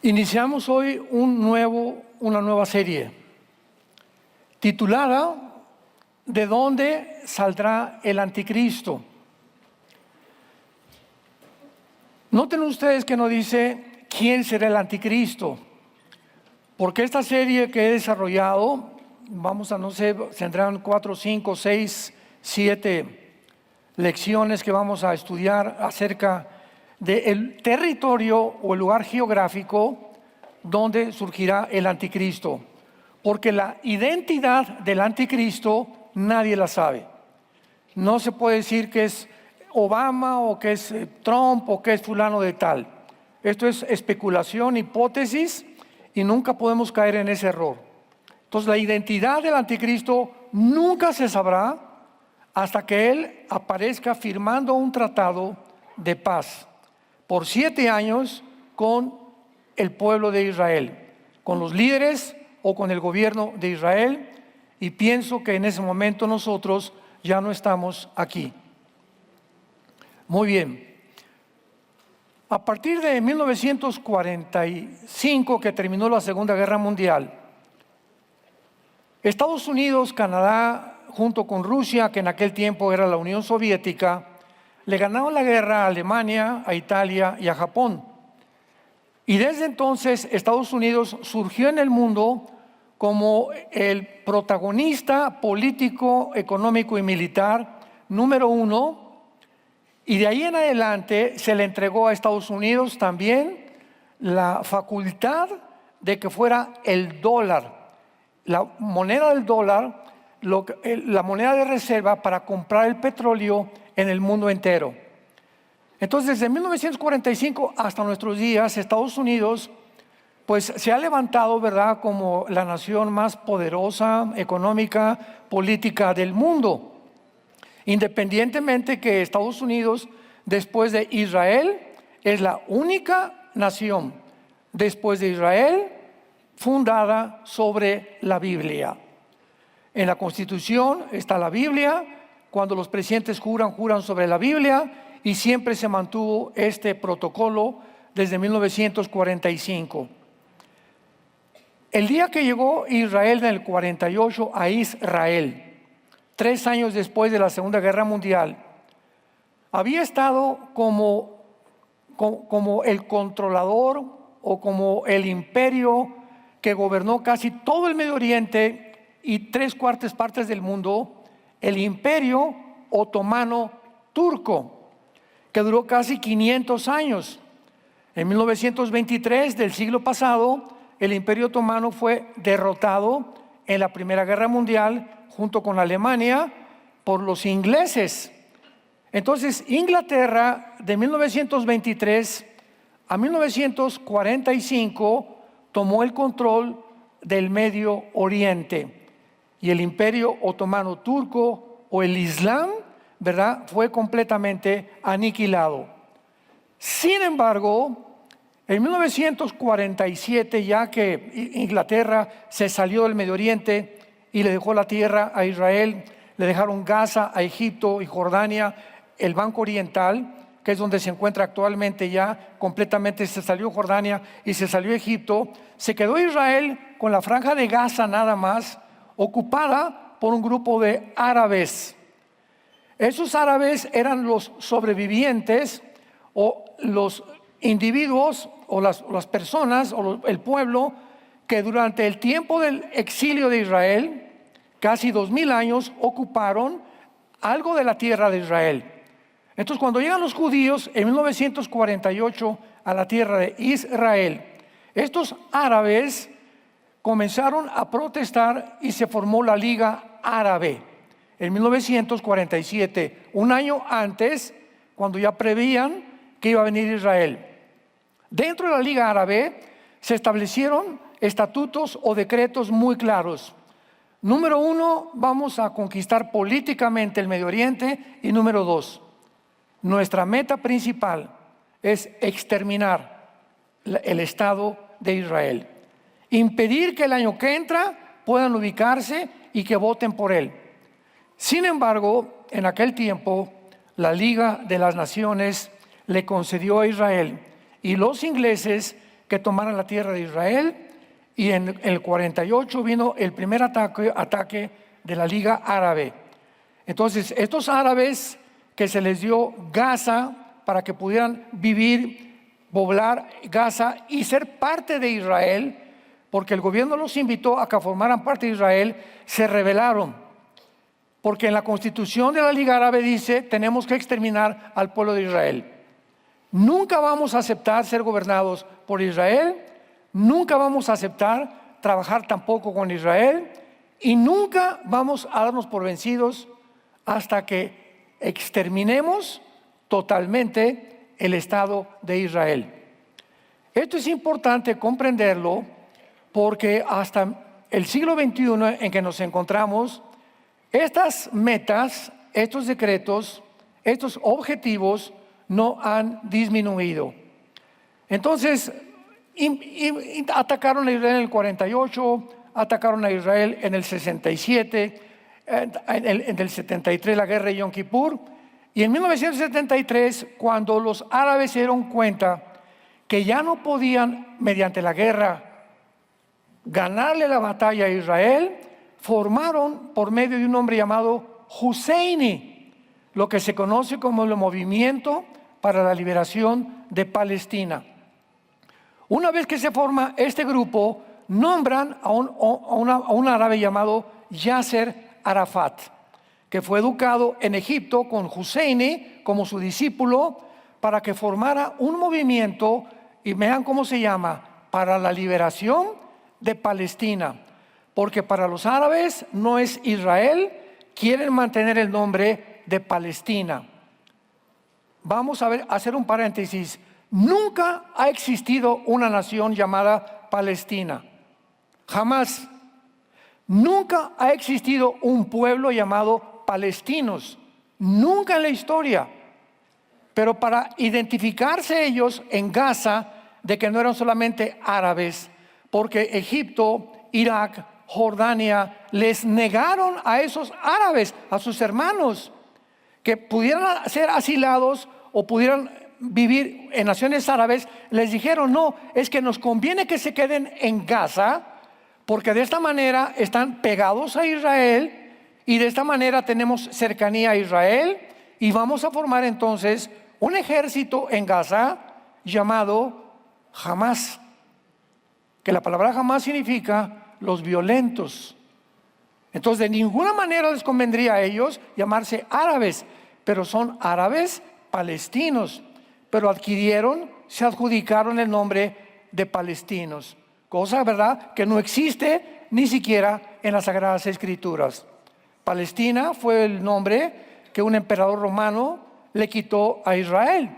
Iniciamos hoy una nueva serie titulada ¿De dónde saldrá el anticristo? Noten ustedes que no dice quién será el anticristo, porque esta serie que he desarrollado, tendrán 4, 5, 6, 7 lecciones que vamos a estudiar acerca del territorio o el lugar geográfico donde surgirá el anticristo, porque la identidad del anticristo nadie la sabe. No se puede decir que es Obama o que es Trump o que es fulano de tal. Esto es especulación, hipótesis, y nunca podemos caer en ese error. Entonces la identidad del anticristo nunca se sabrá hasta que él aparezca firmando un tratado de paz por 7 años con el pueblo de Israel, con los líderes o con el gobierno de Israel, y pienso que en ese momento nosotros ya no estamos aquí. Muy bien. A partir de 1945, que terminó la Segunda Guerra Mundial, Estados Unidos, Canadá, junto con Rusia, que en aquel tiempo era la Unión Soviética, le ganaron la guerra a Alemania, a Italia y a Japón. Y desde entonces Estados Unidos surgió en el mundo como el protagonista político, económico y militar número 1, y de ahí en adelante se le entregó a Estados Unidos también la facultad de que fuera el dólar, la moneda del dólar, la moneda de reserva para comprar el petróleo en el mundo entero. Entonces, desde 1945 hasta nuestros días, Estados Unidos pues se ha levantado, ¿verdad?, como la nación más poderosa, económica, política del mundo. Independientemente que Estados Unidos, después de Israel, es la única nación, después de Israel, fundada sobre la Biblia. En la Constitución está la Biblia. Cuando los presidentes juran sobre la Biblia, y siempre se mantuvo este protocolo desde 1945. El día que llegó Israel en el 48 a Israel, 3 años después de la Segunda Guerra Mundial, había estado como el controlador o como el imperio que gobernó casi todo el Medio Oriente y 3/4 partes del mundo, el imperio otomano turco, que duró casi 500 años. En 1923 del siglo pasado, el imperio otomano fue derrotado en la Primera Guerra Mundial junto con Alemania por los ingleses. Entonces, Inglaterra de 1923 a 1945 tomó el control del Medio Oriente, y el imperio otomano turco o el Islam, ¿verdad?, fue completamente aniquilado. Sin embargo, en 1947, ya que Inglaterra se salió del Medio Oriente y le dejó la tierra a Israel, le dejaron Gaza a Egipto y Jordania, el Banco Oriental, que es donde se encuentra actualmente ya completamente, se salió Jordania y se salió Egipto, se quedó Israel con la franja de Gaza nada más, ocupada por un grupo de árabes. Esos árabes eran los sobrevivientes o los individuos o las personas o el pueblo que durante el tiempo del exilio de Israel, casi 2000 años, ocuparon algo de la tierra de Israel. Entonces, cuando llegan los judíos en 1948 a la tierra de Israel, estos árabes comenzaron a protestar y se formó la Liga Árabe en 1947, un año antes, cuando ya prevían que iba a venir Israel. Dentro de la Liga Árabe se establecieron estatutos o decretos muy claros. Número 1, vamos a conquistar políticamente el Medio Oriente, y número 2, nuestra meta principal es exterminar el Estado de Israel, impedir que el año que entra puedan ubicarse y que voten por él. Sin embargo, en aquel tiempo, la Liga de las Naciones le concedió a Israel y los ingleses que tomaran la tierra de Israel, y en el 48 vino el primer ataque de la Liga Árabe. Entonces, estos árabes que se les dio Gaza para que pudieran vivir, poblar Gaza y ser parte de Israel, porque el gobierno los invitó a que formaran parte de Israel, se rebelaron. Porque en la constitución de la Liga Árabe dice, tenemos que exterminar al pueblo de Israel. Nunca vamos a aceptar ser gobernados por Israel, nunca vamos a aceptar trabajar tampoco con Israel, y nunca vamos a darnos por vencidos hasta que exterminemos totalmente el Estado de Israel. Esto es importante comprenderlo porque hasta el siglo XXI en que nos encontramos, estas metas, estos decretos, estos objetivos no han disminuido. Entonces, atacaron a Israel en el 48, atacaron a Israel en el 67, en el 73 la guerra de Yom Kippur, y en 1973, cuando los árabes se dieron cuenta que ya no podían, mediante la guerra, ganarle la batalla a Israel, formaron por medio de un hombre llamado Husseini, lo que se conoce como el Movimiento para la Liberación de Palestina. Una vez que se forma este grupo, nombran a un árabe llamado Yasser Arafat, que fue educado en Egipto con Husseini como su discípulo, para que formara un movimiento, y vean cómo se llama, para la liberación de Palestina. Porque para los árabes no es Israel, quieren mantener el nombre de Palestina. Vamos a hacer un paréntesis. Nunca ha existido una nación llamada Palestina. Jamás. Nunca ha existido un pueblo llamado palestinos. Nunca en la historia. Pero para identificarse ellos en Gaza de que no eran solamente árabes, porque Egipto, Irak, Jordania les negaron a esos árabes, a sus hermanos, que pudieran ser asilados o pudieran vivir en naciones árabes. Les dijeron, no, es que nos conviene que se queden en Gaza, porque de esta manera están pegados a Israel y de esta manera tenemos cercanía a Israel, y vamos a formar entonces un ejército en Gaza llamado Hamas, que la palabra Hamas significa los violentos. Entonces, de ninguna manera les convendría a ellos llamarse árabes, pero son árabes palestinos, pero se adjudicaron el nombre de palestinos, cosa, ¿verdad?, que no existe ni siquiera en las Sagradas Escrituras. Palestina fue el nombre que un emperador romano le quitó a Israel,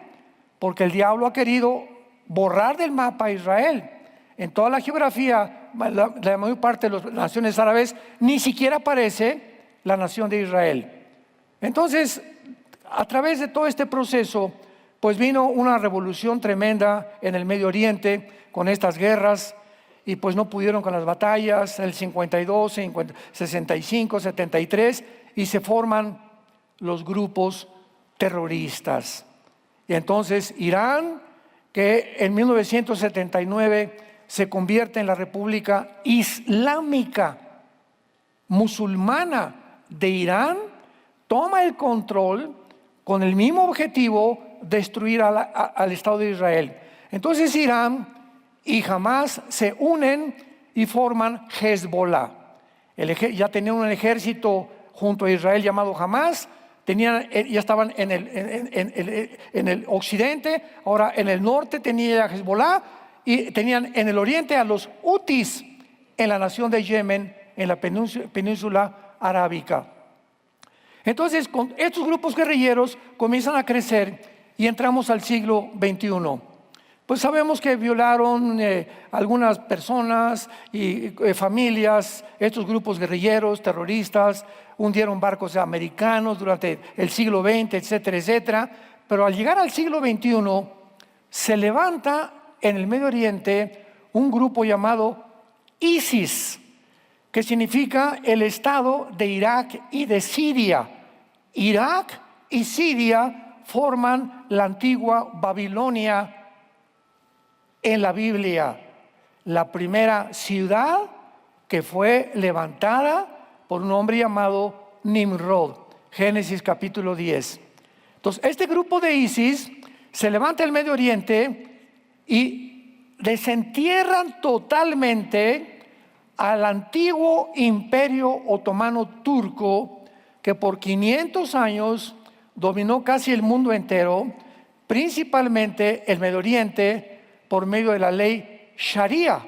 porque el diablo ha querido borrar del mapa a Israel. En toda la geografía, la mayor parte de las naciones árabes, ni siquiera aparece la nación de Israel. Entonces, a través de todo este proceso, pues vino una revolución tremenda en el Medio Oriente con estas guerras, y pues no pudieron con las batallas, el 52, 65, 73, y se forman los grupos terroristas. Y entonces Irán, que en 1979 se convierte en la República Islámica Musulmana de Irán, toma el control con el mismo objetivo, destruir al Estado de Israel. Entonces Irán y Hamas se unen y forman Hezbollah. Ya tenían un ejército junto a Israel llamado Hamas, ya estaban en el occidente, ahora en el norte tenía Hezbollah, y tenían en el oriente a los Hutis en la nación de Yemen, en la península arábica. Entonces, con estos grupos guerrilleros comienzan a crecer y entramos al siglo XXI. Pues sabemos que violaron algunas personas y familias, estos grupos guerrilleros, terroristas, hundieron barcos americanos durante el siglo XX, etcétera, etcétera. Pero al llegar al siglo XXI, se levanta en el Medio Oriente un grupo llamado ISIS, que significa el Estado de Irak y de Siria. Irak y Siria forman la antigua Babilonia en la Biblia, la primera ciudad que fue levantada por un hombre llamado Nimrod. Génesis capítulo 10. Entonces, este grupo de ISIS se levanta en el Medio Oriente y desentierran totalmente al antiguo imperio otomano turco, que por 500 años dominó casi el mundo entero, principalmente el Medio Oriente, por medio de la ley Sharia.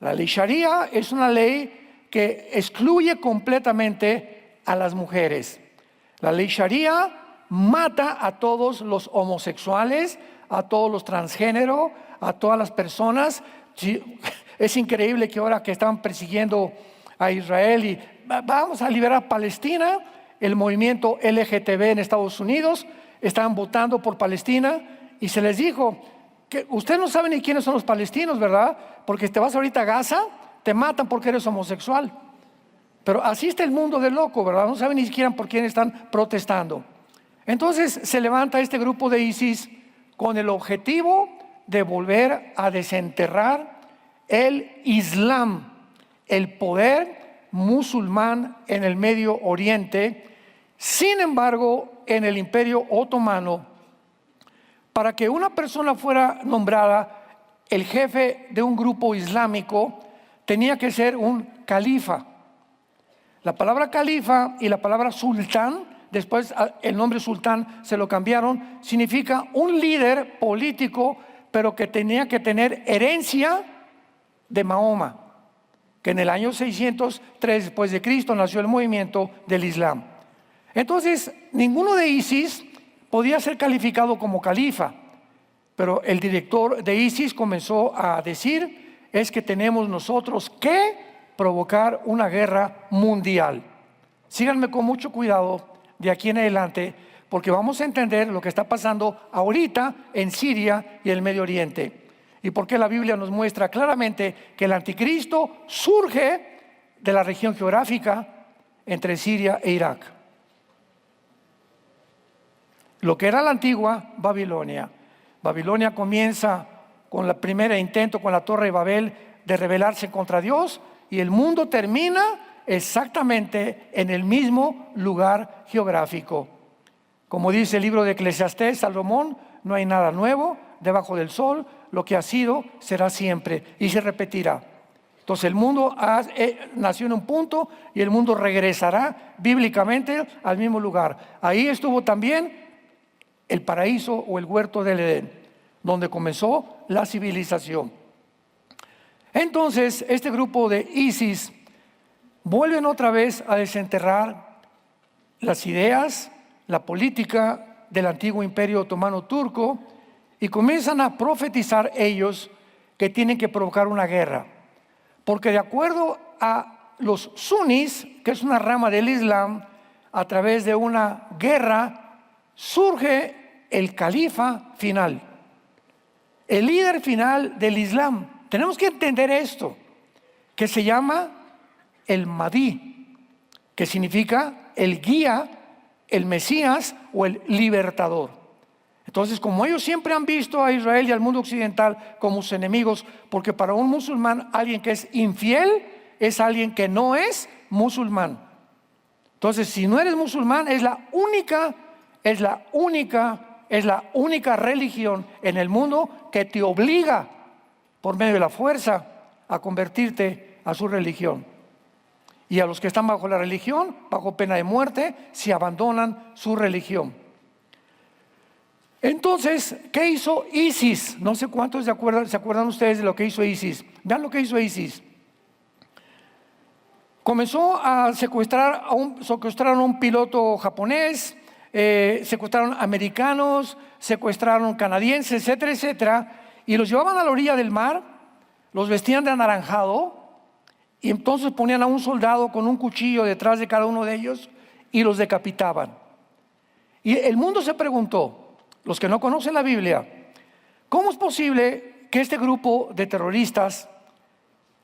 La ley Sharia es una ley que excluye completamente a las mujeres. La ley Sharia mata a todos los homosexuales, a todos los transgénero, a todas las personas. Es increíble que ahora que están persiguiendo a Israel y vamos a liberar Palestina, el movimiento LGTB en Estados Unidos están votando por Palestina y se les dijo que ustedes no saben ni quiénes son los palestinos, ¿verdad? Porque te vas ahorita a Gaza, te matan porque eres homosexual. Pero así está el mundo de loco, ¿verdad? No saben ni siquiera por quién están protestando. Entonces se levanta este grupo de ISIS con el objetivo de volver a desenterrar el Islam, el poder musulmán en el Medio Oriente. Sin embargo, en el Imperio Otomano, para que una persona fuera nombrada el jefe de un grupo islámico, tenía que ser un califa. La palabra califa y la palabra sultán, después el nombre sultán se lo cambiaron, significa un líder político, pero que tenía que tener herencia de Mahoma, que en el año 603 después de Cristo nació el movimiento del Islam. Entonces, ninguno de ISIS podía ser calificado como califa, pero el director de ISIS comenzó a decir, es que tenemos nosotros que provocar una guerra mundial. Síganme con mucho cuidado de aquí en adelante, porque vamos a entender lo que está pasando ahorita en Siria y el Medio Oriente, y por qué la Biblia nos muestra claramente que el anticristo surge de la región geográfica entre Siria e Irak. Lo que era la antigua Babilonia. Babilonia comienza con el primer intento con la Torre de Babel de rebelarse contra Dios, y el mundo termina exactamente en el mismo lugar geográfico. Como dice el libro de Eclesiastés, Salomón, no hay nada nuevo debajo del sol, lo que ha sido será siempre y se repetirá. Entonces el mundo nació en un punto y el mundo regresará bíblicamente al mismo lugar. Ahí estuvo también el paraíso o el huerto del Edén, donde comenzó la civilización. Entonces este grupo de ISIS vuelven otra vez a desenterrar las ideas, la política del antiguo imperio otomano turco, y comienzan a profetizar ellos que tienen que provocar una guerra. Porque de acuerdo a los sunis, que es una rama del Islam, a través de una guerra surge el califa final, el líder final del Islam. Tenemos que entender esto, que se llama el Mahdi, que significa el guía, el Mesías o el libertador. Entonces, como ellos siempre han visto a Israel y al mundo occidental como sus enemigos, porque para un musulmán alguien que es infiel es alguien que no es musulmán. Entonces, si no eres musulmán, es la única religión en el mundo que te obliga por medio de la fuerza a convertirte a su religión. Y a los que están bajo la religión, bajo pena de muerte, si abandonan su religión. Entonces, ¿qué hizo ISIS? No sé cuántos se acuerdan ustedes de lo que hizo ISIS. Vean lo que hizo ISIS. Comenzó a secuestraron a un piloto japonés, secuestraron americanos, secuestraron canadienses, etcétera, etcétera, y los llevaban a la orilla del mar, los vestían de anaranjado, y entonces ponían a un soldado con un cuchillo detrás de cada uno de ellos y los decapitaban. Y el mundo se preguntó, los que no conocen la Biblia, ¿cómo es posible que este grupo de terroristas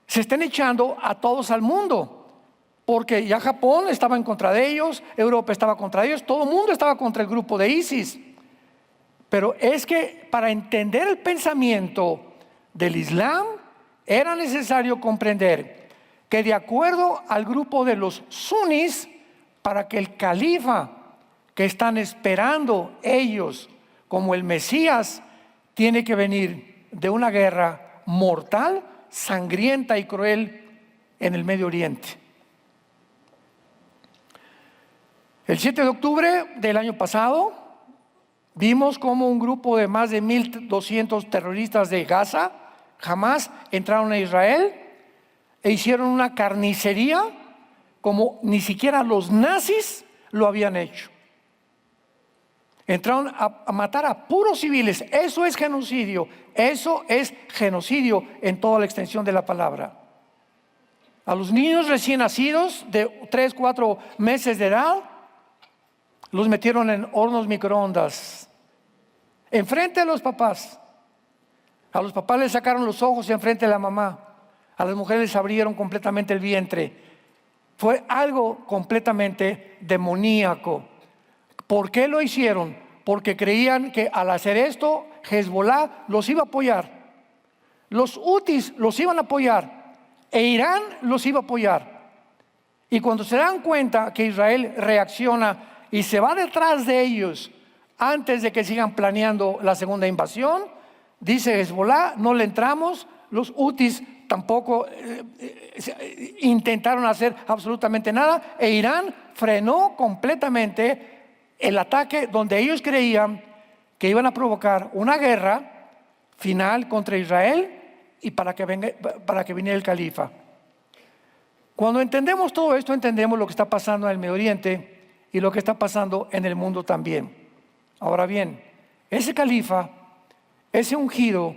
se estén echando a todos al mundo? Porque ya Japón estaba en contra de ellos, Europa estaba contra ellos, todo el mundo estaba contra el grupo de ISIS. Pero es que para entender el pensamiento del Islam, era necesario comprender que de acuerdo al grupo de los sunis, para que el califa que están esperando ellos como el Mesías, tiene que venir de una guerra mortal, sangrienta y cruel en el Medio Oriente. El 7 de octubre del año pasado, vimos cómo un grupo de más de 1,200 terroristas de Gaza, Hamás, entraron a Israel e hicieron una carnicería como ni siquiera los nazis lo habían hecho. Entraron a matar a puros civiles. Eso es genocidio. Eso es genocidio en toda la extensión de la palabra. A los niños recién nacidos de 3, 4 meses de edad, los metieron en hornos microondas, enfrente de los papás. A los papás les sacaron los ojos enfrente de la mamá. A las mujeres les abrieron completamente el vientre. Fue algo completamente demoníaco. ¿Por qué lo hicieron? Porque creían que al hacer esto, Hezbollah los iba a apoyar. Los hutis los iban a apoyar. E Irán los iba a apoyar. Y cuando se dan cuenta que Israel reacciona y se va detrás de ellos antes de que sigan planeando la segunda invasión, dice Hezbollah, no le entramos. Los hutis tampoco intentaron hacer absolutamente nada. E Irán frenó completamente el ataque donde ellos creían que iban a provocar una guerra final contra Israel y para que viniera el califa. Cuando entendemos todo esto, entendemos lo que está pasando en el Medio Oriente y lo que está pasando en el mundo también. Ahora bien, ese califa, ese ungido,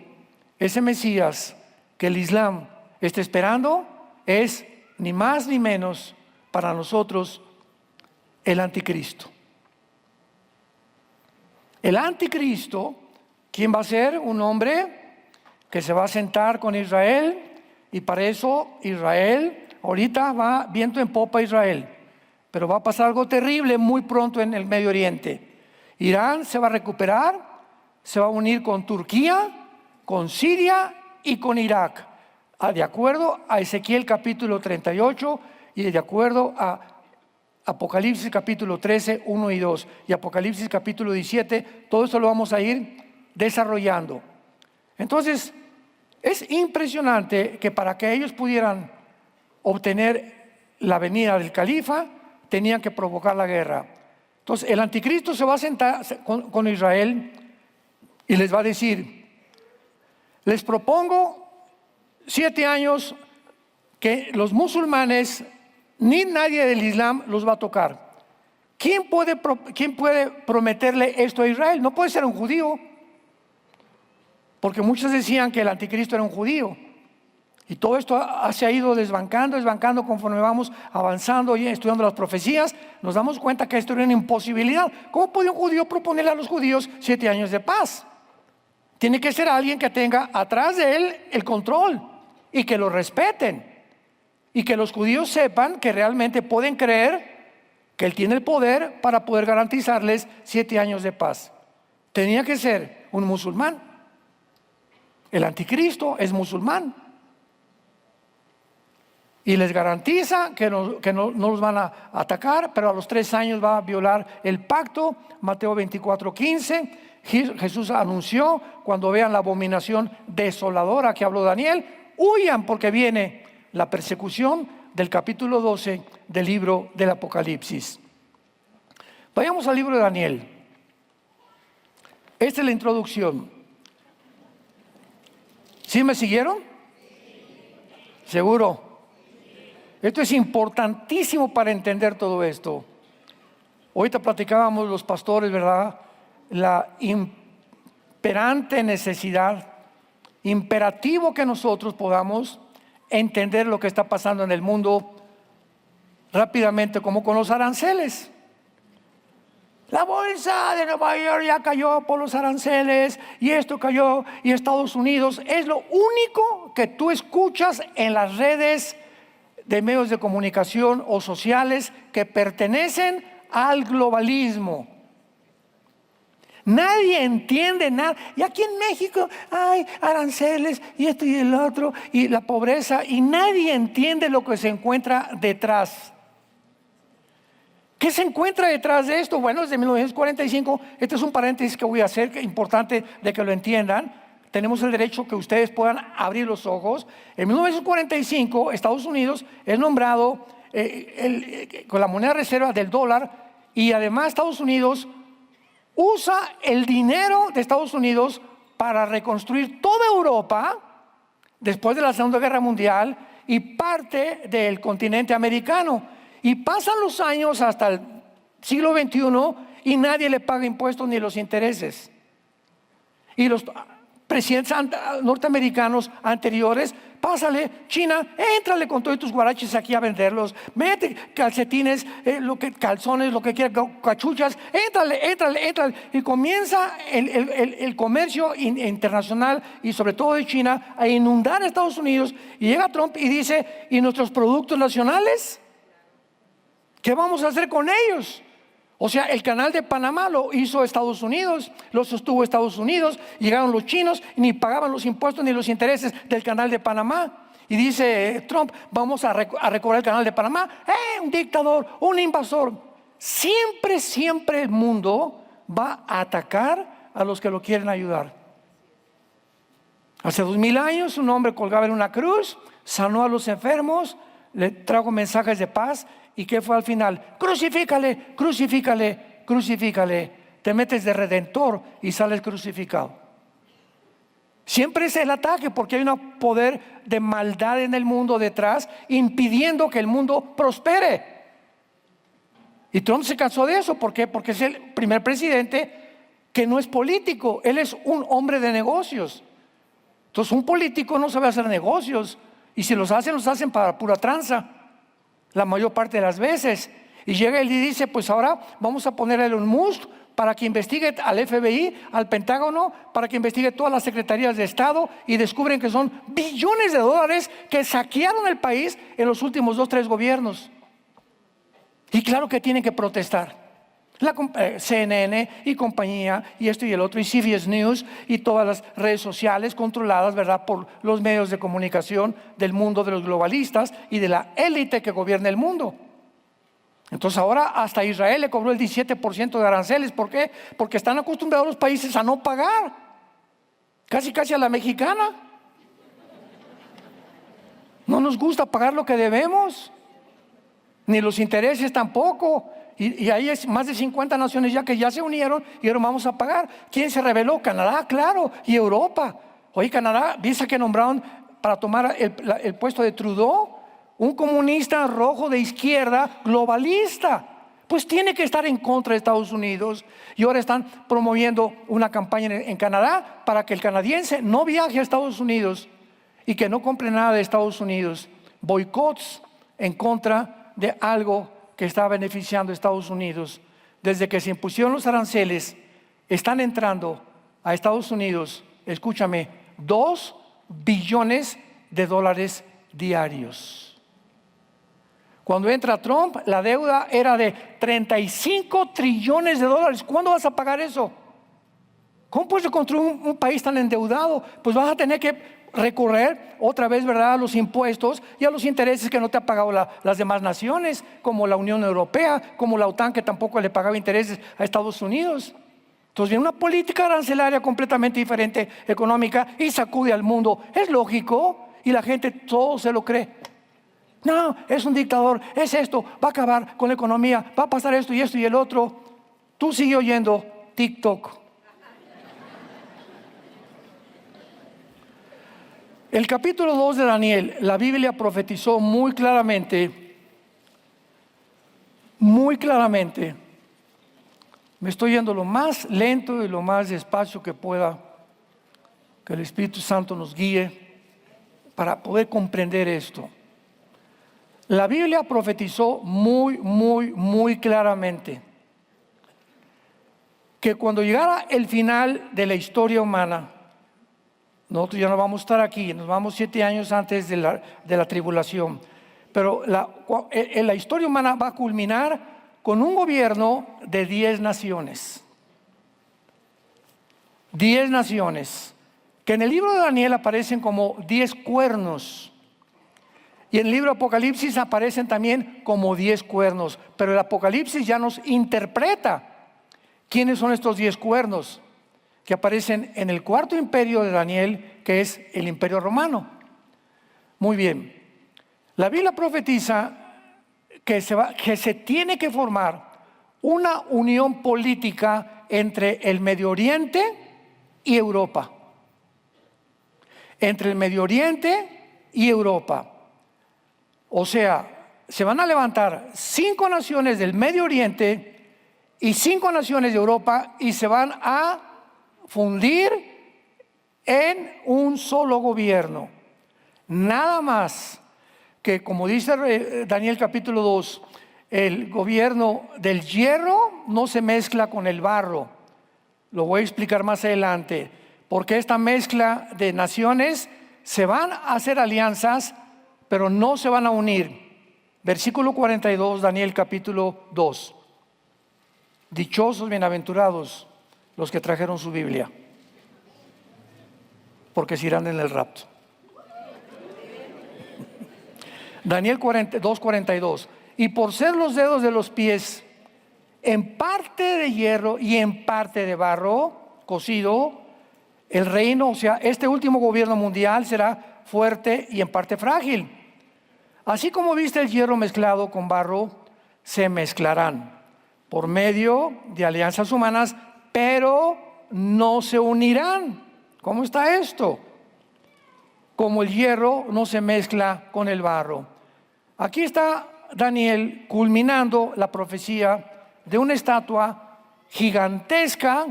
ese Mesías que el Islam está esperando es ni más ni menos para nosotros el anticristo. El anticristo, ¿quién va a ser? Un hombre que se va a sentar con Israel, y para eso Israel, ahorita va viento en popa Israel, pero va a pasar algo terrible muy pronto en el Medio Oriente. Irán se va a recuperar, se va a unir con Turquía, con Siria y con Irak, de acuerdo a Ezequiel capítulo 38 y de acuerdo a Apocalipsis capítulo 13, 1 y 2 y Apocalipsis capítulo 17, todo esto lo vamos a ir desarrollando. Entonces, es impresionante que para que ellos pudieran obtener la venida del califa, tenían que provocar la guerra. Entonces, el anticristo se va a sentar con Israel y les va a decir: les propongo 7 años que los musulmanes ni nadie del Islam los va a tocar. ¿Quién puede prometerle esto a Israel? No puede ser un judío, porque muchos decían que el anticristo era un judío. Y todo esto se ha ido desbancando conforme vamos avanzando y estudiando las profecías. Nos damos cuenta que esto era una imposibilidad. ¿Cómo puede un judío proponerle a los judíos 7 años de paz? Tiene que ser alguien que tenga atrás de él el control y que lo respeten. Y que los judíos sepan que realmente pueden creer que él tiene el poder para poder garantizarles 7 años de paz. Tenía que ser un musulmán. El anticristo es musulmán. Y les garantiza que no los van a atacar, pero a los 3 años va a violar el pacto. Mateo 24:15. Jesús anunció: cuando vean la abominación desoladora que habló Daniel, huyan porque viene la persecución, del capítulo 12 del libro del Apocalipsis. Vayamos al libro de Daniel. Esta es la introducción. ¿Sí me siguieron? ¿Seguro? Esto es importantísimo para entender todo esto. Ahorita platicábamos los pastores, ¿verdad? La imperante necesidad, imperativo que nosotros podamos entender lo que está pasando en el mundo rápidamente, como con los aranceles. La bolsa de Nueva York ya cayó por los aranceles y esto cayó, y Estados Unidos es lo único que tú escuchas en las redes de medios de comunicación o sociales que pertenecen al globalismo. Nadie entiende nada. Y aquí en México hay aranceles y esto y el otro y la pobreza, y nadie entiende lo que se encuentra detrás. ¿Qué se encuentra detrás de esto? Bueno, desde 1945, este es un paréntesis que voy a hacer, que es importante de que lo entiendan. Tenemos el derecho que ustedes puedan abrir los ojos. En 1945, Estados Unidos es nombrado con la moneda reserva del dólar, y además Estados Unidos usa el dinero de Estados Unidos para reconstruir toda Europa después de la Segunda Guerra Mundial y parte del continente americano. Y pasan los años hasta el siglo XXI y nadie le paga impuestos ni los intereses. Y los presidentes norteamericanos anteriores, pásale, China, éntrale con todos tus guaraches aquí a venderlos, mete calcetines, calzones, lo que quieras, cachuchas, éntrale. Y comienza el comercio internacional y sobre todo de China a inundar a Estados Unidos. Y llega Trump y dice, ¿y nuestros productos nacionales? ¿Qué vamos a hacer con ellos? O sea, el canal de Panamá lo hizo Estados Unidos, lo sostuvo Estados Unidos. Llegaron los chinos y ni pagaban los impuestos ni los intereses del canal de Panamá. Y dice Trump, vamos a recobrar el canal de Panamá. Un dictador, un invasor. Siempre el mundo va a atacar a los que lo quieren ayudar. Hace 2000 años un hombre colgaba en una cruz, sanó a los enfermos, le trajo mensajes de paz. ¿Y qué fue al final? Crucifícale. Te metes de redentor y sales crucificado. Siempre es el ataque, porque hay un poder de maldad en el mundo detrás, impidiendo que el mundo prospere. Y Trump se cansó de eso. ¿Por qué? Porque es el primer presidente que no es político. Él es un hombre de negocios. Entonces un político no sabe hacer negocios, y si los hacen para pura tranza la mayor parte de las veces. Y llega él y dice, pues ahora vamos a poner a Elon Musk para que investigue al FBI, al Pentágono, para que investigue todas las secretarías de Estado, y descubren que son billones de dólares que saquearon el país en los últimos 2-3 gobiernos. Y claro que tienen que protestar. La CNN y compañía, y esto y el otro, y CBS News, y todas las redes sociales controladas, ¿verdad?, por los medios de comunicación del mundo de los globalistas y de la élite que gobierna el mundo. Entonces ahora hasta Israel le cobró el 17% de aranceles. ¿Por qué? Porque están acostumbrados los países a no pagar, casi a la mexicana. No nos gusta pagar lo que debemos, ni los intereses tampoco. Y hay más de 50 naciones ya que ya se unieron y ahora vamos a pagar. ¿Quién se rebeló? Canadá, claro, y Europa. Oye, Canadá, ¿viste que nombraron para tomar el puesto de Trudeau? Un comunista rojo de izquierda, globalista. Pues tiene que estar en contra de Estados Unidos. Y ahora están promoviendo una campaña en Canadá para que el canadiense no viaje a Estados Unidos y que no compre nada de Estados Unidos. Boicots en contra de algo que está beneficiando a Estados Unidos. Desde que se impusieron los aranceles, están entrando a Estados Unidos, escúchame, $2 billones diarios. Cuando entra Trump, la deuda era de 35 trillones de dólares. ¿Cuándo vas a pagar eso? ¿Cómo puedes construir un país tan endeudado? Pues vas a tener que recurrir otra vez, ¿verdad?, a los impuestos y a los intereses que no te ha pagado las demás naciones, como la Unión Europea, como la OTAN, que tampoco le pagaba intereses a Estados Unidos. Entonces viene una política arancelaria completamente diferente, económica, y sacude al mundo. Es lógico, y la gente todo se lo cree. No, es un dictador, es esto, va a acabar con la economía, va a pasar esto y el otro. Tú sigue oyendo TikTok. El capítulo 2 de Daniel, la Biblia profetizó muy claramente, me estoy yendo lo más lento y lo más despacio que pueda, que el Espíritu Santo nos guíe para poder comprender esto. La Biblia profetizó muy claramente que cuando llegara el final de la historia humana, nosotros ya no vamos a estar aquí, nos vamos 7 años antes de la tribulación. Pero la historia humana va a culminar con un gobierno de 10 naciones. 10 naciones, que en el libro de Daniel aparecen como 10 cuernos. Y en el libro de Apocalipsis aparecen también como 10 cuernos. Pero el Apocalipsis ya nos interpreta quiénes son estos 10 cuernos que aparecen en el cuarto imperio de Daniel, que es el Imperio Romano. Muy bien. La Biblia profetiza que se tiene que formar una unión política entre el Medio Oriente y Europa. Entre el Medio Oriente y Europa. O sea, se van a levantar 5 naciones del Medio Oriente y 5 naciones de Europa y se van a fundir en un solo gobierno. Nada más que, como dice Daniel capítulo 2, el gobierno del hierro no se mezcla con el barro. Lo voy a explicar más adelante, porque esta mezcla de naciones se van a hacer alianzas, pero no se van a unir. Versículo 42, Daniel capítulo 2. Dichosos, bienaventurados los que trajeron su Biblia, porque se irán en el rapto. Daniel 2:42. Y por ser los dedos de los pies en parte de hierro y en parte de barro cocido, el reino, o sea, este último gobierno mundial será fuerte y en parte frágil. Así como viste el hierro mezclado con barro, se mezclarán por medio de alianzas humanas, pero no se unirán. ¿Cómo está esto? Como el hierro no se mezcla con el barro. Aquí está Daniel culminando la profecía de una estatua gigantesca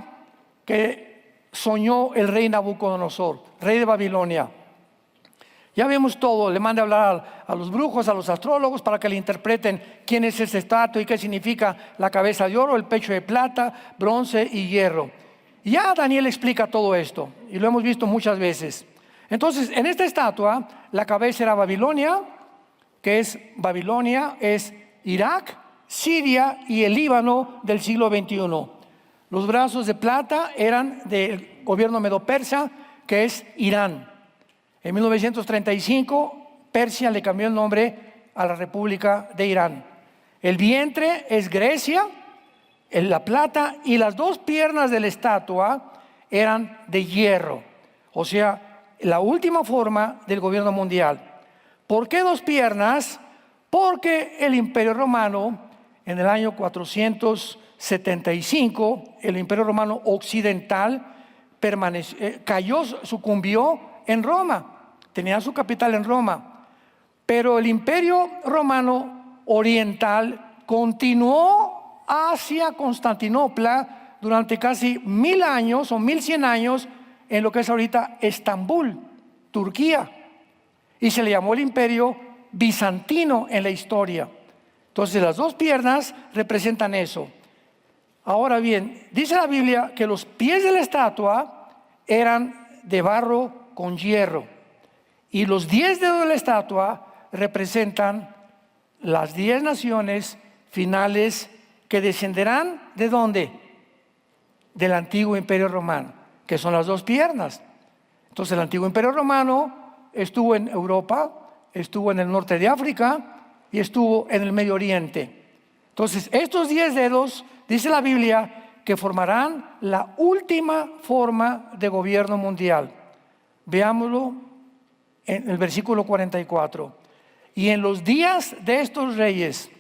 que soñó el rey Nabucodonosor, rey de Babilonia. Ya vemos todo, le manda a hablar a los brujos, a los astrólogos, para que le interpreten quién es esa estatua y qué significa la cabeza de oro, el pecho de plata, bronce y hierro. Y ya Daniel explica todo esto, y lo hemos visto muchas veces. Entonces, en esta estatua, la cabeza era Babilonia, que es Babilonia, es Irak, Siria y el Líbano del siglo XXI. Los brazos de plata eran del gobierno medo-persa, que es Irán. En 1935, Persia le cambió el nombre a la República de Irán. El vientre es Grecia, la plata, y las 2 piernas de la estatua eran de hierro. O sea, la última forma del gobierno mundial. ¿Por qué 2 piernas? Porque el Imperio Romano, en el año 475, el Imperio Romano occidental sucumbió en Roma. Tenía su capital en Roma. Pero el Imperio Romano oriental continuó hacia Constantinopla durante casi 1000 años o 1100 años en lo que es ahorita Estambul, Turquía. Y se le llamó el Imperio Bizantino en la historia. Entonces las 2 piernas representan eso. Ahora bien, dice la Biblia que los pies de la estatua eran de barro con hierro. Y los 10 dedos de la estatua representan las 10 naciones finales que descenderán ¿de dónde? Del antiguo Imperio Romano, que son las 2 piernas. Entonces el antiguo Imperio Romano estuvo en Europa, estuvo en el norte de África y estuvo en el Medio Oriente. Entonces estos 10 dedos, dice la Biblia, que formarán la última forma de gobierno mundial. Veámoslo en el versículo 44. Y en los días de estos reyes,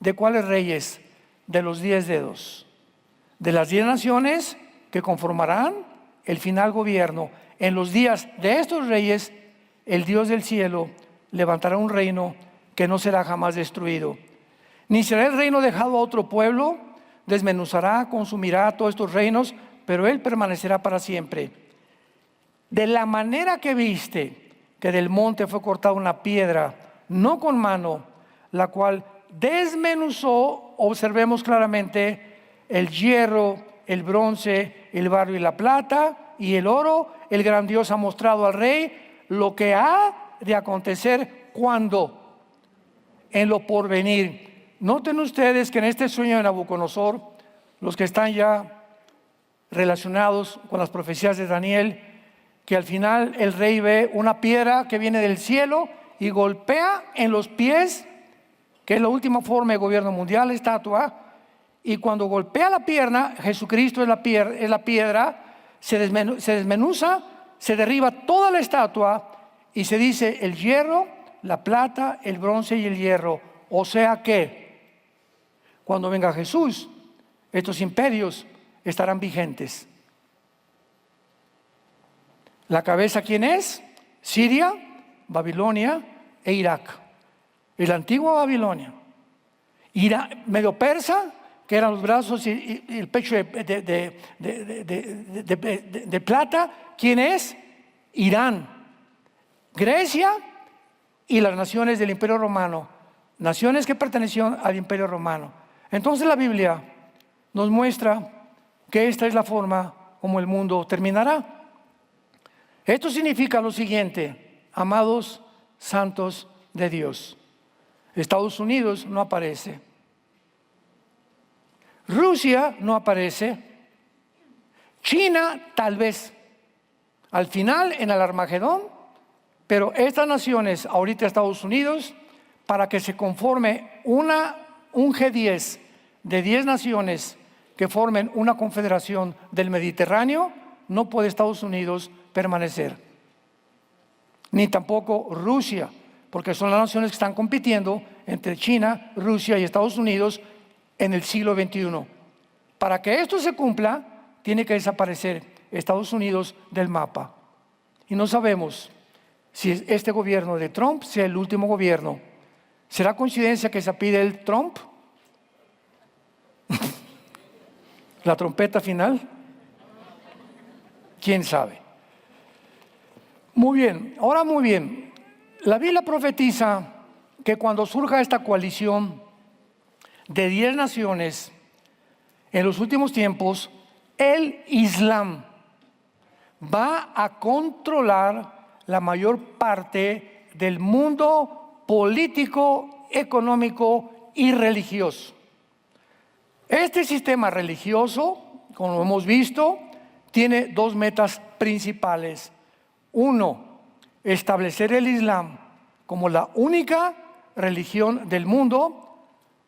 ¿de cuáles reyes? De los 10 dedos, de las 10 naciones que conformarán el final gobierno. En los días de estos reyes, el Dios del cielo levantará un reino que no será jamás destruido, ni será el reino dejado a otro pueblo. Desmenuzará, consumirá todos estos reinos, pero él permanecerá para siempre. De la manera que viste que del monte fue cortada una piedra, no con mano, la cual desmenuzó, observemos claramente, el hierro, el bronce, el barro y la plata y el oro, el gran Dios ha mostrado al rey lo que ha de acontecer cuando, en lo porvenir. Noten ustedes que en este sueño de Nabucodonosor, los que están ya relacionados con las profecías de Daniel, que al final el rey ve una piedra que viene del cielo y golpea en los pies, que es la última forma de gobierno mundial, la estatua, y cuando golpea la pierna, Jesucristo es la piedra, se desmenuza, se derriba toda la estatua y se dice el hierro, la plata, el bronce y el hierro. O sea que cuando venga Jesús, estos imperios estarán vigentes. ¿La cabeza quién es? Siria, Babilonia e Irak. La antigua Babilonia. Medio persa, que eran los brazos y el pecho de plata. ¿Quién es? Irán. Grecia y las naciones del Imperio Romano. Naciones que pertenecían al Imperio Romano. Entonces la Biblia nos muestra que esta es la forma como el mundo terminará. Esto significa lo siguiente, amados santos de Dios. Estados Unidos no aparece. Rusia no aparece. China tal vez. Al final, en el Armagedón. Pero estas naciones, ahorita Estados Unidos, para que se conforme un G10 de 10 naciones que formen una confederación del Mediterráneo, no puede Estados Unidos permanecer. Ni tampoco Rusia, porque son las naciones que están compitiendo entre China, Rusia y Estados Unidos en el siglo XXI. Para que esto se cumpla, tiene que desaparecer Estados Unidos del mapa. Y no sabemos si este gobierno de Trump sea el último gobierno. ¿Será coincidencia que se pide el Trump? ¿La trompeta final? ¿Quién sabe? Muy bien, ahora muy bien. La Biblia profetiza que cuando surja esta coalición de 10 naciones, en los últimos tiempos, el Islam va a controlar la mayor parte del mundo político, económico y religioso. Este sistema religioso, como hemos visto, tiene dos metas principales. Uno, establecer el Islam como la única religión del mundo.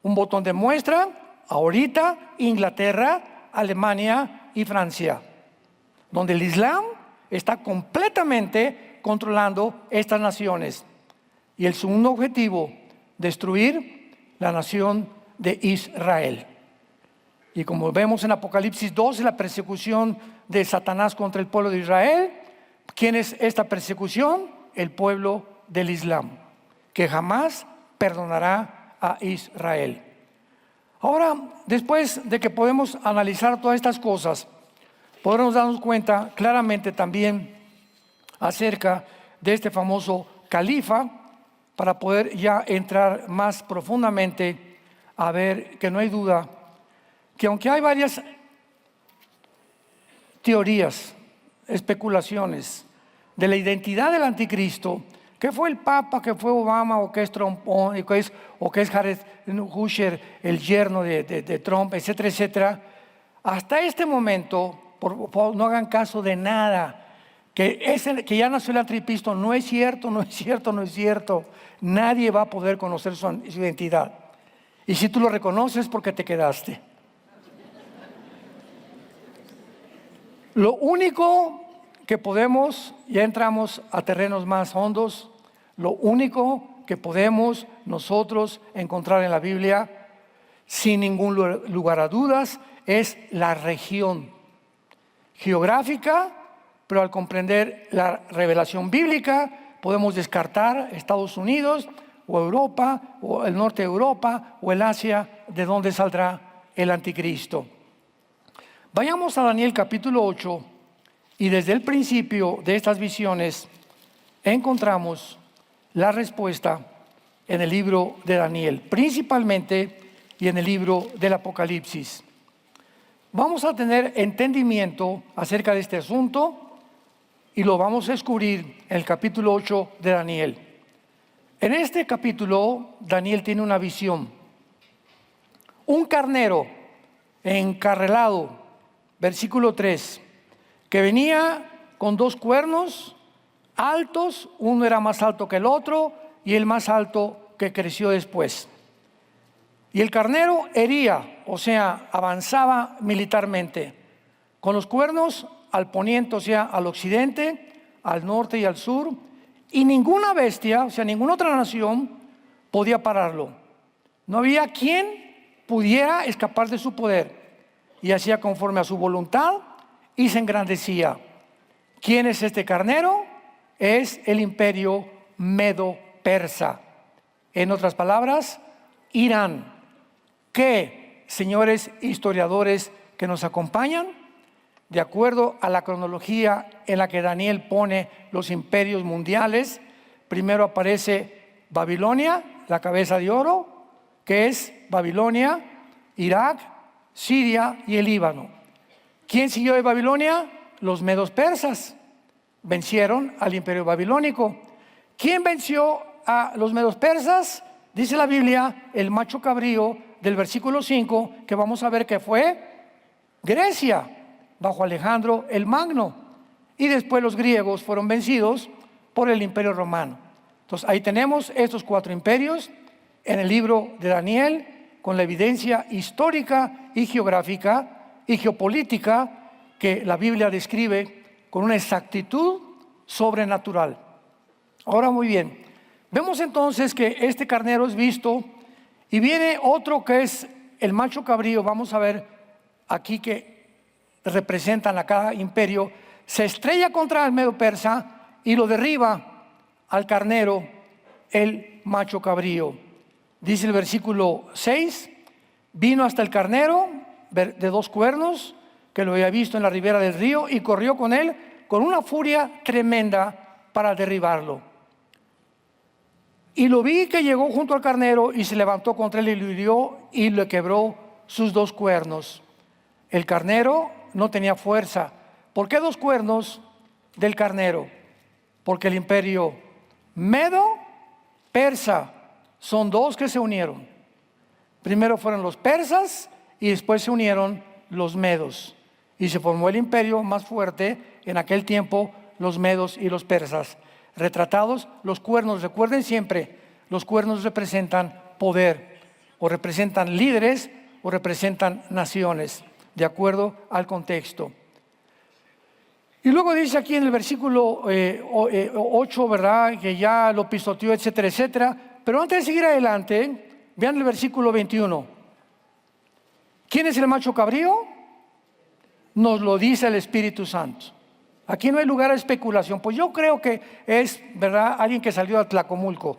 Un botón de muestra, ahorita Inglaterra, Alemania y Francia, donde el Islam está completamente controlando estas naciones. Y el segundo objetivo, destruir la nación de Israel. Y como vemos en Apocalipsis 12, la persecución de Satanás contra el pueblo de Israel. ¿Quién es esta persecución? El pueblo del Islam, que jamás perdonará a Israel. Ahora, después de que podemos analizar todas estas cosas, podremos darnos cuenta claramente también acerca de este famoso califa, para poder ya entrar más profundamente a ver que no hay duda que aunque hay varias teorías, especulaciones de la identidad del anticristo, que fue el Papa, que fue Obama, o que es Trump, o que es Jared Kushner, el yerno de Trump, etcétera, etcétera. Hasta este momento, por favor, no hagan caso de nada. Que ya nació el anticristo, no es cierto, no es cierto, no es cierto. Nadie va a poder conocer su identidad. Y si tú lo reconoces, porque te quedaste. Lo único que podemos, ya entramos a terrenos más hondos, lo único que podemos nosotros encontrar en la Biblia, sin ningún lugar a dudas, es la región geográfica, pero al comprender la revelación bíblica, podemos descartar Estados Unidos, o Europa, o el norte de Europa, o el Asia, de donde saldrá el anticristo. Vayamos a Daniel capítulo 8, y desde el principio de estas visiones encontramos la respuesta en el libro de Daniel, principalmente y en el libro del Apocalipsis. Vamos a tener entendimiento acerca de este asunto y lo vamos a descubrir en el capítulo 8 de Daniel. En este capítulo, Daniel tiene una visión. Un carnero encarrelado versículo 3, que venía con 2 cuernos altos, uno era más alto que el otro y el más alto que creció después. Y el carnero hería, o sea, avanzaba militarmente, con los cuernos al poniente, o sea, al occidente, al norte y al sur, y ninguna bestia, o sea, ninguna otra nación podía pararlo. No había quien pudiera escapar de su poder, y hacía conforme a su voluntad y se engrandecía. ¿Quién es este carnero? Es el imperio medo-persa. En otras palabras, Irán. ¿Qué, señores historiadores que nos acompañan? De acuerdo a la cronología en la que Daniel pone los imperios mundiales, primero aparece Babilonia, la cabeza de oro, que es Babilonia, Irak, Siria y el Líbano. ¿Quién siguió de Babilonia? Los medos persas. Vencieron al imperio babilónico. ¿Quién venció a los medos persas? Dice la Biblia, el macho cabrío del versículo 5, que vamos a ver que fue Grecia, bajo Alejandro el Magno. Y después los griegos fueron vencidos por el imperio romano. Entonces ahí tenemos estos 4 imperios en el libro de Daniel, con la evidencia histórica y geográfica y geopolítica que la Biblia describe con una exactitud sobrenatural. Ahora, muy bien, vemos entonces que este carnero es visto y viene otro que es el macho cabrío. Vamos a ver aquí que representan a cada imperio. Se estrella contra el medo persa y lo derriba al carnero, el macho cabrío. Dice el versículo 6, vino hasta el carnero de 2 cuernos, que lo había visto en la ribera del río, y corrió con él con una furia tremenda para derribarlo. Y lo vi que llegó junto al carnero y se levantó contra él y lo hirió y le quebró sus 2 cuernos. El carnero no tenía fuerza. ¿Por qué 2 cuernos del carnero? Porque el imperio medo-persa son 2 que se unieron. Primero fueron los persas y después se unieron los medos. Y se formó el imperio más fuerte en aquel tiempo, los medos y los persas. Retratados los cuernos, recuerden siempre, los cuernos representan poder, o representan líderes, o representan naciones, de acuerdo al contexto. Y luego dice aquí en el versículo 8, ¿verdad?, que ya lo pisoteó, etcétera, etcétera. Pero antes de seguir adelante, vean el versículo 21. ¿Quién es el macho cabrío? Nos lo dice el Espíritu Santo. Aquí no hay lugar a especulación. Pues yo creo que es, ¿verdad?, alguien que salió de Tlacomulco.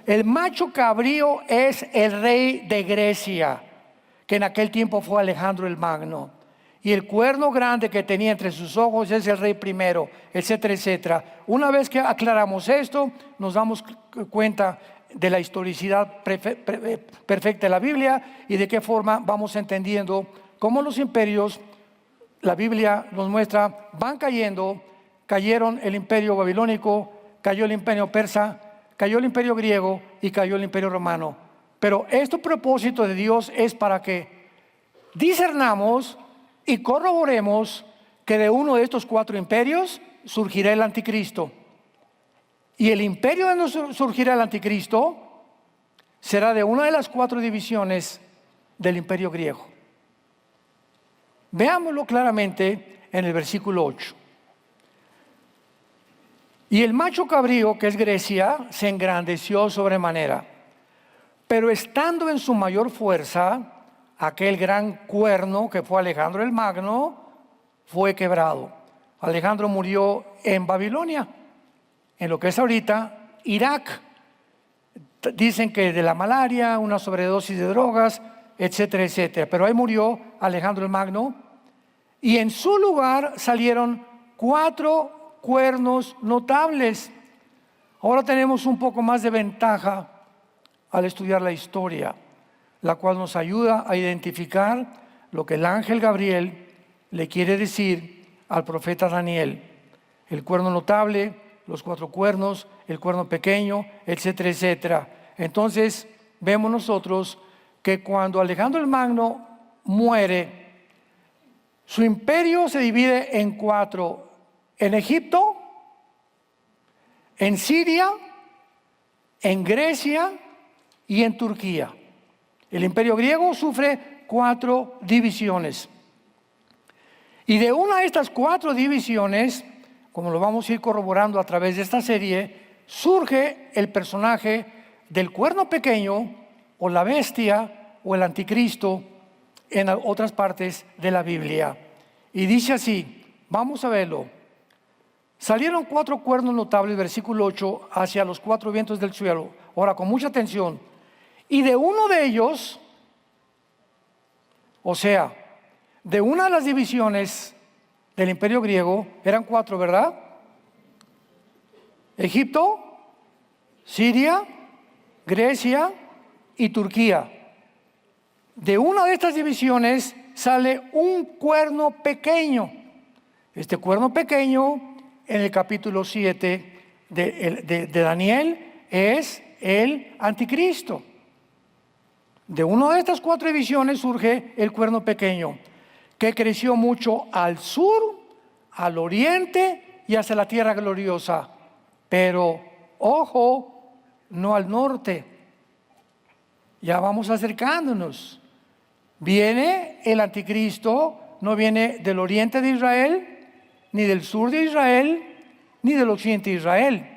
El macho cabrío es el rey de Grecia, que en aquel tiempo fue Alejandro el Magno. Y el cuerno grande que tenía entre sus ojos es el rey primero, etcétera, etcétera. Una vez que aclaramos esto, nos damos cuenta de la historicidad perfecta de la Biblia y de qué forma vamos entendiendo cómo los imperios, la Biblia nos muestra, van cayendo. Cayeron el imperio babilónico, cayó el imperio persa, cayó el imperio griego y cayó el imperio romano. Pero este propósito de Dios es para que discernamos y corroboremos que de uno de estos 4 imperios surgirá el anticristo. Y el imperio donde surgirá el anticristo será de una de las 4 divisiones del imperio griego. Veámoslo claramente en el versículo 8. Y el macho cabrío, que es Grecia, se engrandeció sobremanera, pero estando en su mayor fuerza, aquel gran cuerno que fue Alejandro el Magno fue quebrado. Alejandro murió en Babilonia, en lo que es ahorita Irak. Dicen que de la malaria, una sobredosis de drogas, etcétera, etcétera. Pero ahí murió Alejandro el Magno y en su lugar salieron 4 cuernos notables. Ahora tenemos un poco más de ventaja al estudiar la historia, la cual nos ayuda a identificar lo que el ángel Gabriel le quiere decir al profeta Daniel. El cuerno notable, los 4 cuernos, el cuerno pequeño, etcétera, etcétera. Entonces vemos nosotros que cuando Alejandro el Magno muere, Su imperio se divide en 4: en Egipto, en Siria, en Grecia y en Turquía. El imperio griego sufre 4 divisiones. Y de una de estas 4 divisiones, como lo vamos a ir corroborando a través de esta serie, surge el personaje del cuerno pequeño, o la bestia, o el anticristo, en otras partes de la Biblia. Y dice así, vamos a verlo. Salieron 4 cuernos notables, versículo 8, hacia los 4 vientos del cielo. Ahora, con mucha atención. Y de uno de ellos, o sea, de una de las divisiones del imperio griego, eran 4, ¿verdad? Egipto, Siria, Grecia y Turquía. De una de estas divisiones sale un cuerno pequeño. Este cuerno pequeño, en el capítulo 7 de Daniel, es el anticristo. De una de estas 4 divisiones surge el cuerno pequeño, que creció mucho al sur, al oriente y hacia la tierra gloriosa. Pero, ojo, no al norte. Ya vamos acercándonos. Viene el anticristo, no viene del oriente de Israel, ni del sur de Israel, ni del occidente de Israel.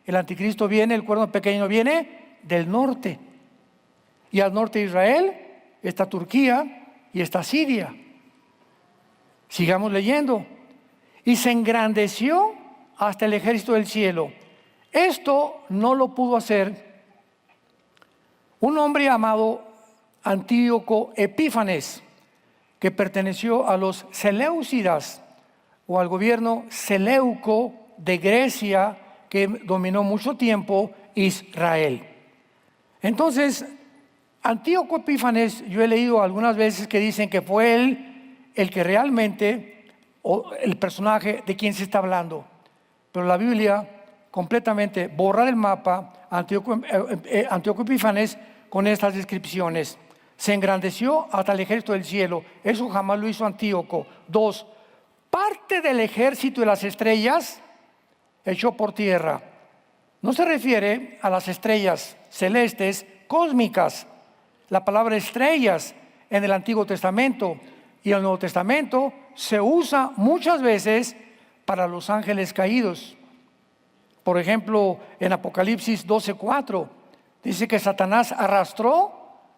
El anticristo viene, el cuerno pequeño viene del norte. Y al norte de Israel está Turquía y está Siria. Sigamos leyendo. Y se engrandeció hasta el ejército del cielo. Esto no lo pudo hacer un hombre llamado Antíoco Epífanes, que perteneció a los Seleucidas, o al gobierno seleuco de Grecia, que dominó mucho tiempo Israel. Entonces, Antíoco Epífanes, yo he leído algunas veces que dicen que fue él el que realmente, o el personaje de quien se está hablando. Pero la Biblia completamente borra del mapa Antíoco Epífanes con estas descripciones. Se engrandeció hasta el ejército del cielo. Eso jamás lo hizo Antíoco. 2. Parte del ejército de las estrellas echó por tierra. No se refiere a las estrellas celestes cósmicas. La palabra estrellas en el Antiguo Testamento y el Nuevo Testamento se usa muchas veces para los ángeles caídos. Por ejemplo, en Apocalipsis 12:4 dice que Satanás arrastró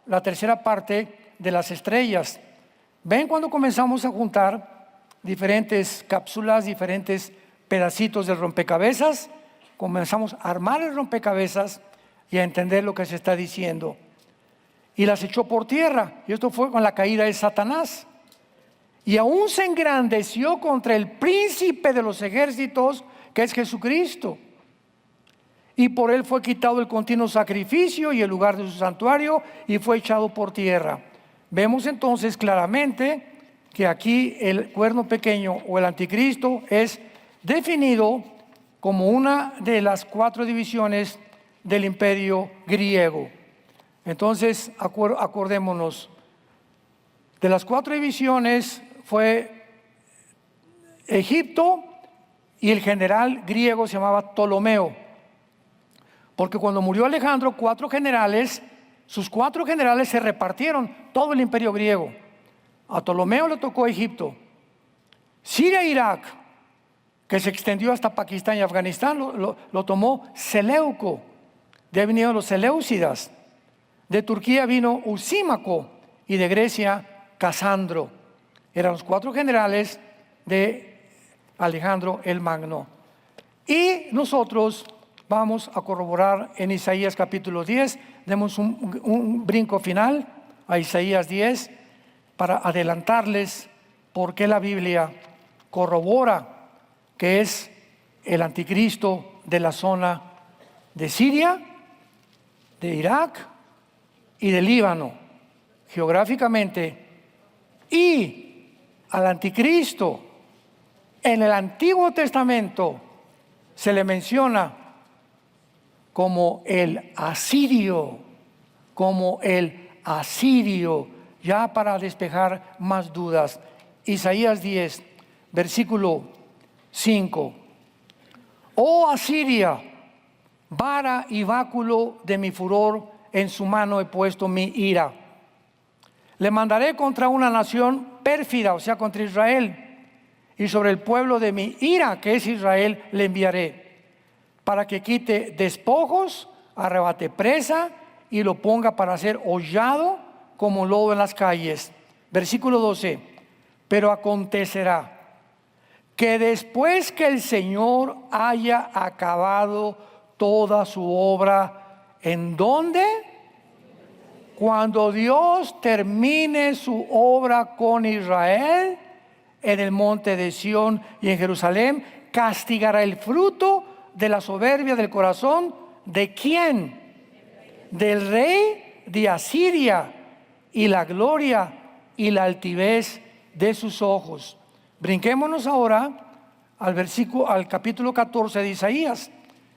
la tercera parte de las estrellas. ¿Ven cuando comenzamos a juntar diferentes cápsulas, diferentes pedacitos del rompecabezas? Comenzamos a armar el rompecabezas y a entender lo que se está diciendo. Y las echó por tierra. Y esto fue con la caída de Satanás. Y aún se engrandeció contra el príncipe de los ejércitos, que es Jesucristo. Y por él fue quitado el continuo sacrificio y el lugar de su santuario, y fue echado por tierra. Vemos entonces claramente que aquí el cuerno pequeño o el anticristo es definido como una de las 4 divisiones del imperio griego. Entonces, acordémonos, de las 4 divisiones fue Egipto, y el general griego se llamaba Ptolomeo. Porque cuando murió Alejandro, 4 generales, sus 4 generales se repartieron todo el imperio griego. A Ptolomeo le tocó Egipto. Siria e Irak, que se extendió hasta Pakistán y Afganistán, lo tomó Seleuco. De ahí vinieron los Seleucidas. De Turquía vino Usímaco y de Grecia Casandro. Eran los 4 generales de Alejandro el Magno. Y nosotros vamos a corroborar en Isaías capítulo 10. Demos un brinco final a Isaías 10 para adelantarles por qué la Biblia corrobora que es el anticristo de la zona de Siria, de Irak y del Líbano, geográficamente. Y al anticristo en el Antiguo Testamento se le menciona como el asirio, ya para despejar más dudas. Isaías 10, versículo 5. Oh Asiria, vara y báculo de mi furor, en su mano he puesto mi ira. Le mandaré contra una nación pérfida, o sea, contra Israel, y sobre el pueblo de mi ira, que es Israel, le enviaré, para que quite despojos, arrebate presa y lo ponga para ser hollado como lodo en las calles. Versículo 12. Pero acontecerá que después que el Señor haya acabado toda su obra, ¿en dónde? Cuando Dios termine su obra con Israel, en el monte de Sión y en Jerusalén, castigará el fruto de la soberbia del corazón. ¿De quién? Del rey de Asiria, y la gloria y la altivez de sus ojos. Brinquémonos ahora al capítulo 14 de Isaías,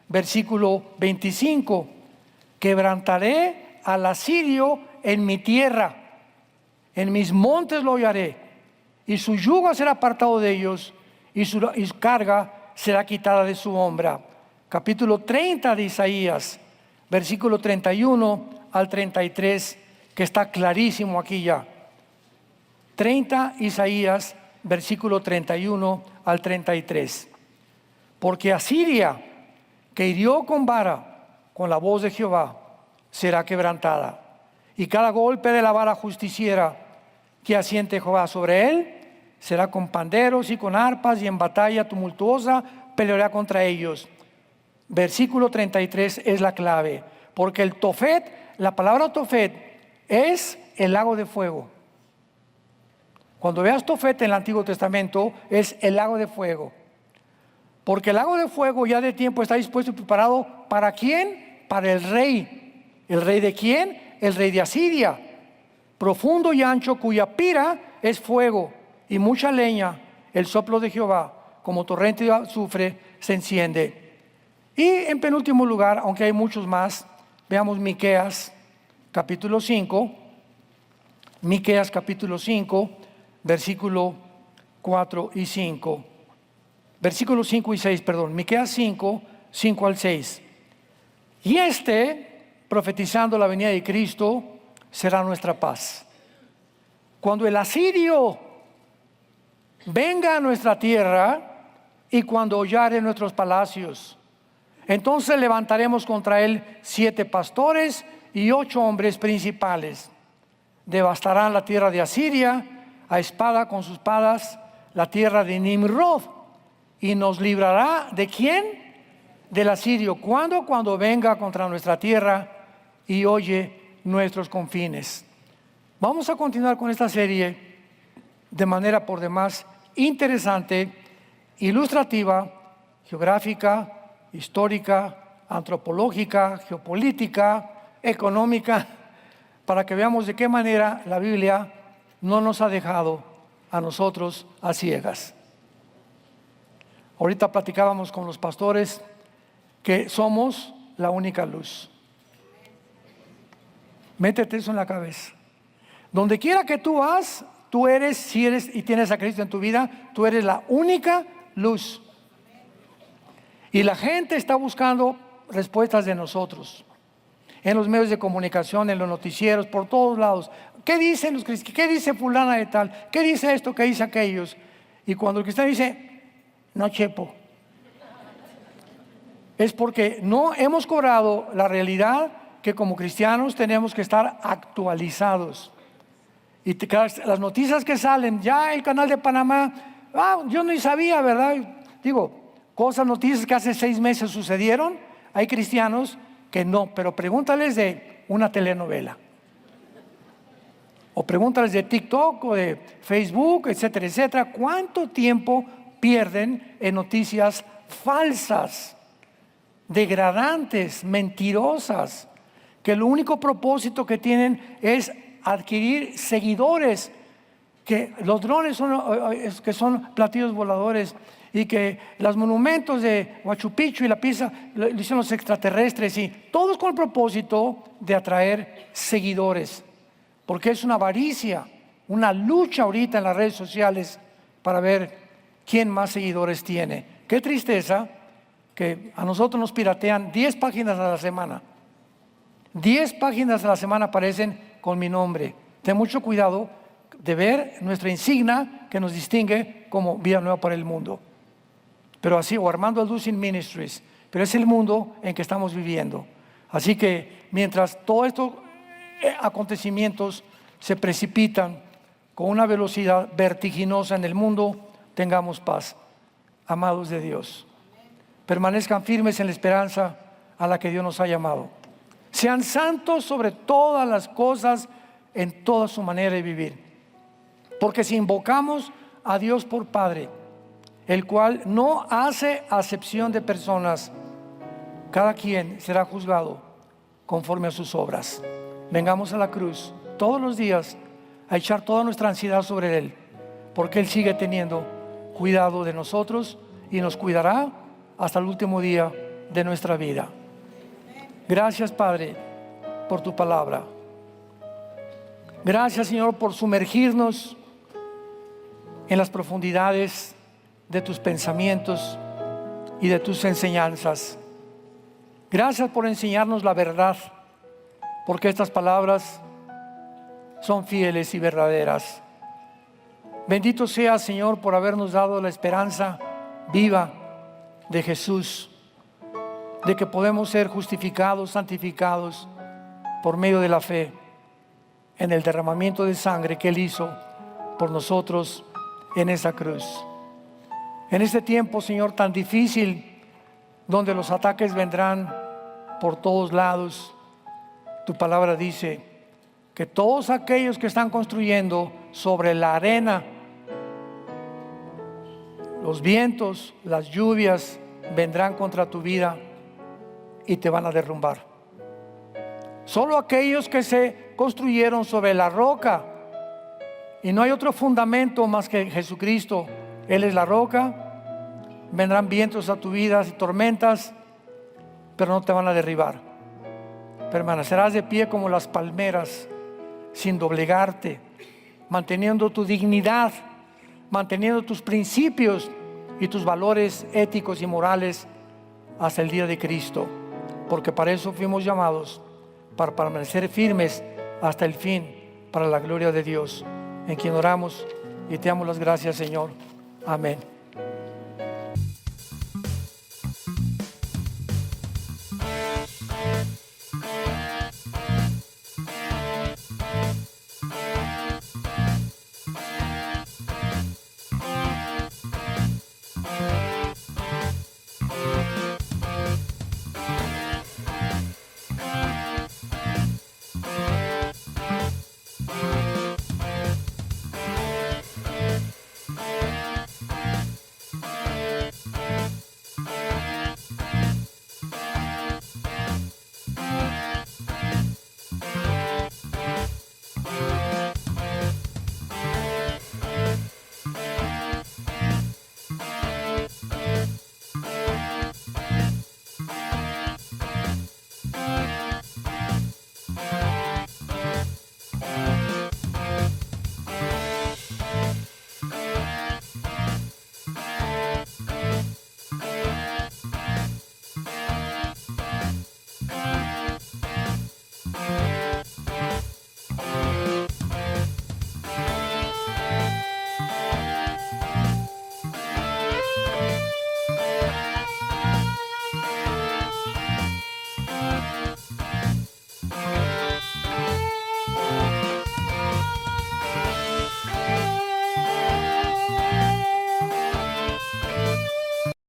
versículo 25. Quebrantaré al asirio en mi tierra, en mis montes lo hollaré, y su yugo será apartado de ellos, y su carga será quitada de su hombro. Capítulo 30 de Isaías, versículo 31 al 33, que está clarísimo aquí ya. 30 Isaías, versículo 31 al 33. Porque Asiria, que hirió con vara, con la voz de Jehová, será quebrantada, y cada golpe de la vara justiciera que asiente Jehová sobre él, será con panderos y con arpas, y en batalla tumultuosa peleará contra ellos. Versículo 33 es la clave, porque el Tofet, la palabra Tofet, es el lago de fuego. Cuando veas Tofet en el Antiguo Testamento, es el lago de fuego. Porque el lago de fuego ya de tiempo está dispuesto y preparado, ¿para quién? Para el rey. ¿El rey de quién? El rey de Asiria. Profundo y ancho, cuya pira es fuego, y mucha leña, el soplo de Jehová, como torrente de azufre, se enciende. Y en penúltimo lugar, aunque hay muchos más, veamos Miqueas capítulo 5. Miqueas capítulo 5, versículo 4 y 5. Versículos 5 y 6, perdón. Miqueas 5, 5 al 6. Y profetizando la venida de Cristo, será nuestra paz. Cuando el asirio venga a nuestra tierra, y cuando hollare nuestros palacios, entonces levantaremos contra él 7 pastores y 8 hombres principales. Devastarán la tierra de Asiria a espada con sus espadas, la tierra de Nimrod, y nos librará ¿de quién? Del asirio. ¿Cuándo? Cuando venga contra nuestra tierra y oye nuestros confines. Vamos a continuar con esta serie de manera por demás interesante, ilustrativa, geográfica, histórica, antropológica, geopolítica, económica, para que veamos de qué manera la Biblia no nos ha dejado a nosotros a ciegas. Ahorita platicábamos con los pastores que somos la única luz. Métete eso en la cabeza. Donde quiera que tú vas, tú eres, si eres y tienes a Cristo en tu vida, tú eres la única luz. Y la gente está buscando respuestas de nosotros. En los medios de comunicación, en los noticieros, por todos lados. ¿Qué dicen los cristianos? ¿Qué dice fulana de tal? ¿Qué dice esto? ¿Qué dice aquellos? Y cuando el cristiano dice, no chepo, es porque no hemos cobrado la realidad que como cristianos tenemos que estar actualizados. Y las noticias que salen, ya el canal de Panamá, yo ni sabía, ¿verdad? Digo, noticias que hace 6 meses sucedieron. Hay cristianos que no, pero pregúntales de una telenovela, o pregúntales de TikTok o de Facebook, etcétera, etcétera. ¿Cuánto tiempo pierden en noticias falsas, degradantes, mentirosas, que lo único propósito que tienen es adquirir seguidores? Que los drones son platillos voladores, y que los monumentos de Machu Picchu y la Pisa lo hicieron los extraterrestres, y todos con el propósito de atraer seguidores, porque es una avaricia una lucha ahorita en las redes sociales para ver quién más seguidores tiene. Qué tristeza que a nosotros nos piratean 10 páginas a la semana. 10 páginas a la semana aparecen con mi nombre. Ten mucho cuidado de ver nuestra insignia que nos distingue como Vida Nueva para el Mundo. Pero así, o Armando Alducin Ministries. Pero es el mundo en que estamos viviendo. Así que mientras todos estos acontecimientos se precipitan con una velocidad vertiginosa en el mundo, tengamos paz. Amados de Dios, permanezcan firmes en la esperanza a la que Dios nos ha llamado. Sean santos sobre todas las cosas, en toda su manera de vivir. Porque si invocamos a Dios por Padre, el cual no hace acepción de personas, cada quien será juzgado conforme a sus obras. Vengamos a la cruz todos los días a echar toda nuestra ansiedad sobre Él, porque Él sigue teniendo cuidado de nosotros y nos cuidará hasta el último día de nuestra vida. Gracias, Padre, por tu palabra. Gracias, Señor, por sumergirnos en las profundidades de tus pensamientos y de tus enseñanzas. Gracias por enseñarnos la verdad, porque estas palabras son fieles y verdaderas. Bendito sea, Señor, por habernos dado la esperanza viva de Jesús, de que podemos ser justificados, santificados por medio de la fe en el derramamiento de sangre que Él hizo por nosotros en esa cruz. En este tiempo, Señor, tan difícil, donde los ataques vendrán por todos lados, tu palabra dice que todos aquellos que están construyendo sobre la arena, los vientos, las lluvias vendrán contra tu vida y te van a derrumbar. Solo aquellos que se construyeron sobre la roca, y no hay otro fundamento más que Jesucristo, Él es la roca, vendrán vientos a tu vida y tormentas, pero no te van a derribar. Permanecerás de pie como las palmeras, sin doblegarte, manteniendo tu dignidad, manteniendo tus principios y tus valores éticos y morales hasta el día de Cristo, porque para eso fuimos llamados, para permanecer firmes hasta el fin, para la gloria de Dios, en quien oramos y te damos las gracias, Señor. Amén.